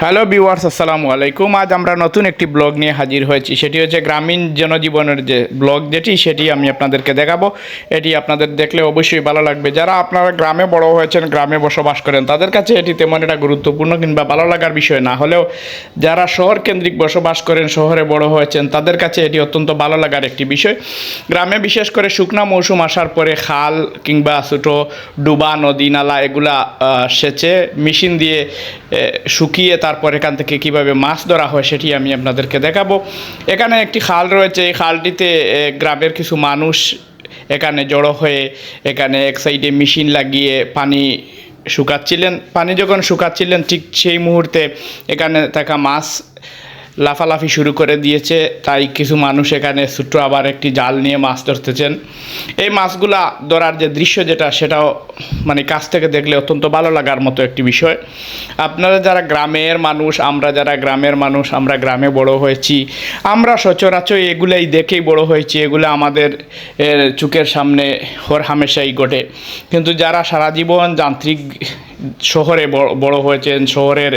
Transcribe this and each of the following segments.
Hello viewers, আসসালামু আলাইকুম। আজ আমরা নতুন একটি ব্লগ নিয়ে হাজির হয়েছি। সেটি হচ্ছে গ্রামীণ জনজীবনের যে ব্লগ, সেটি আমি আপনাদেরকে দেখাবো। এটি আপনাদের দেখলে অবশ্যই ভালো লাগবে। যারা আপনারা গ্রামে বড় হয়েছেন, গ্রামে বসবাস করেন, তাদের কাছে এটি তেমন একটা গুরুত্বপূর্ণ কিংবা ভালো লাগার বিষয় না হলেও যারা শহর কেন্দ্রিক বসবাস করেন, শহরে বড় হয়েছেন, তাদের কাছে এটি অত্যন্ত ভালো লাগার একটি বিষয়। গ্রামে বিশেষ করে শুকনা মৌসুম আসার পরে খাল কিংবা ছোটো ডুবা, নদী, নালা এগুলা সেচে মেশিন দিয়ে শুকিয়ে তারপর এখান থেকে কিভাবে মাছ ধরা হয় সেটি আমি আপনাদেরকে দেখাবো। এখানে একটি খাল রয়েছে। এই খালটিতে গ্রামের কিছু মানুষ এখানে জড়ো হয়ে এখানে এক সাইডে মেশিন লাগিয়ে পানি শুকাচ্ছিলেন। পানি যখন শুকাচ্ছিলেন ঠিক সেই মুহূর্তে এখানে থাকা মাছ লাফালাফি শুরু করে দিয়েছে। তাই কিছু মানুষ এখানে ছোট্ট আবার একটি জাল নিয়ে মাছ ধরতেছেন। এই মাছগুলা ধরার যে দৃশ্য সেটাও মানে কাছ থেকে দেখলে অত্যন্ত ভালো লাগার মতো একটি বিষয়। আপনারা যারা গ্রামের মানুষ, আমরা যারা গ্রামের মানুষ, আমরা গ্রামে বড় হয়েছি, আমরা সচরাচর এগুলাই দেখেই বড় হয়েছি। এগুলো আমাদের চোখের সামনে হরহামেশাই ঘটে। কিন্তু যারা সারা জীবন যান্ত্রিক শহরে বড় হয়েছেন, শহরের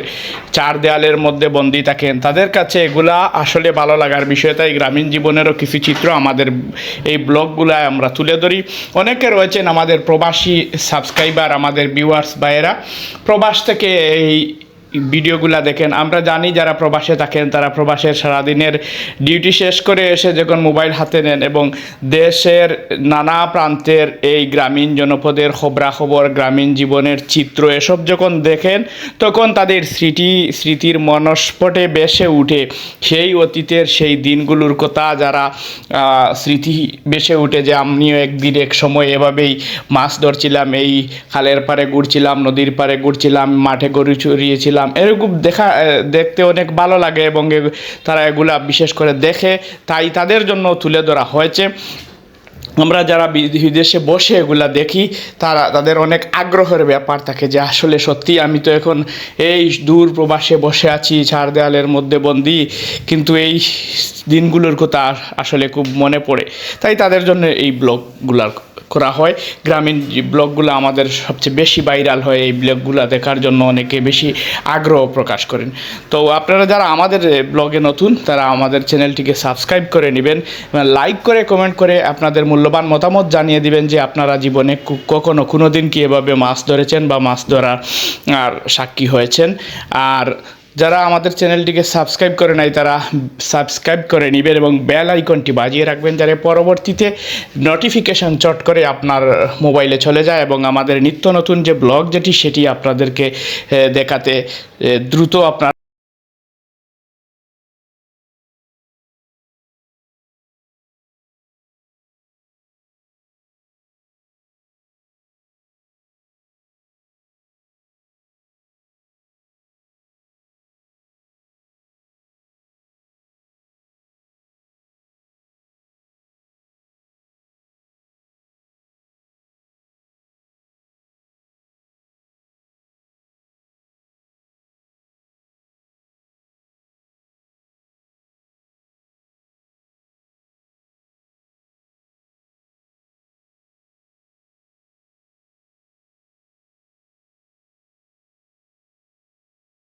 চার দেয়ালের মধ্যে বন্দী থাকেন, তাদের কাছে এগুলা আসলে ভালো লাগার বিষয়। তাই গ্রামীণ জীবনেরও কিছু চিত্র আমাদের এই ব্লগগুলায় আমরা তুলে ধরি। অনেকে রয়েছেন আমাদের প্রবাসী সাবস্ক্রাইবার, আমাদের ভিউয়ার্স ভাইয়েরা প্রবাস থেকে এই ভিডিওগুলা দেখেন। আমরা জানি যারা প্রবাসে থাকেন তারা প্রবাসের সারাদিনের ডিউটি শেষ করে এসে যখন মোবাইল হাতে নেন এবং দেশের নানা প্রান্তের এই গ্রামীণ জনপদের খবরাখবর, গ্রামীণ জীবনের চিত্র এসব যখন দেখেন, তখন তাদের স্মৃতির মনস্পটে ভেসে উঠে সেই অতীতের সেই দিনগুলোর কথা। যারা স্মৃতি ভেসে উঠে যে আমিও একদিন এক সময় এভাবেই মাছ ধরছিলাম, এই খালের পাড়ে ঘুরছিলাম, নদীর পাড়ে ঘুরছিলাম, মাঠে গরু চড়িয়েছিলাম, এরকম দেখতে অনেক ভালো লাগে এবং তারা এগুলা বিশেষ করে দেখে, তাই তাদের জন্য তুলে ধরা হয়েছে। আমরা যারা বিদেশে বসে এগুলা দেখি তাদের অনেক আগ্রহের ব্যাপার থাকে যে আসলে সত্যি আমি তো এখন এই দূর প্রবাসে বসে আছি, চার দেয়ালের মধ্যে বন্দি, কিন্তু এই দিনগুলোর কথা আসলে খুব মনে পড়ে। তাই তাদের জন্য এই ব্লগগুলা করা হয়। গ্রামীণ ব্লগগুলো আমাদের সবচেয়ে বেশি ভাইরাল হয়। এই ব্লগগুলো দেখার জন্য অনেকে বেশি আগ্রহ প্রকাশ করেন। তো আপনারা যারা আমাদের ব্লগে নতুন, তারা আমাদের চ্যানেলটিকে সাবস্ক্রাইব করে নেবেন, লাইক করে কমেন্ট করে আপনাদের মূল্যবান মতামত জানিয়ে দিবেন যে আপনারা জীবনে কখনো কোনো দিন কি এভাবে মাছ ধরেছেন বা মাছ ধরার আর সাক্ষী হয়েছেন। আর যারা আমাদের চ্যানেলটিকে সাবস্ক্রাইব করে নাই তারা সাবস্ক্রাইব করে নেবেন এবং বেল আইকনটি বাজিয়ে রাখবেন, যাতে পরবর্তীতে নোটিফিকেশান চট করে আপনার মোবাইলে চলে যায় এবং আমাদের নিত্য নতুন যে ব্লগ সেটি আপনাদেরকে দেখাতে দ্রুত আপনার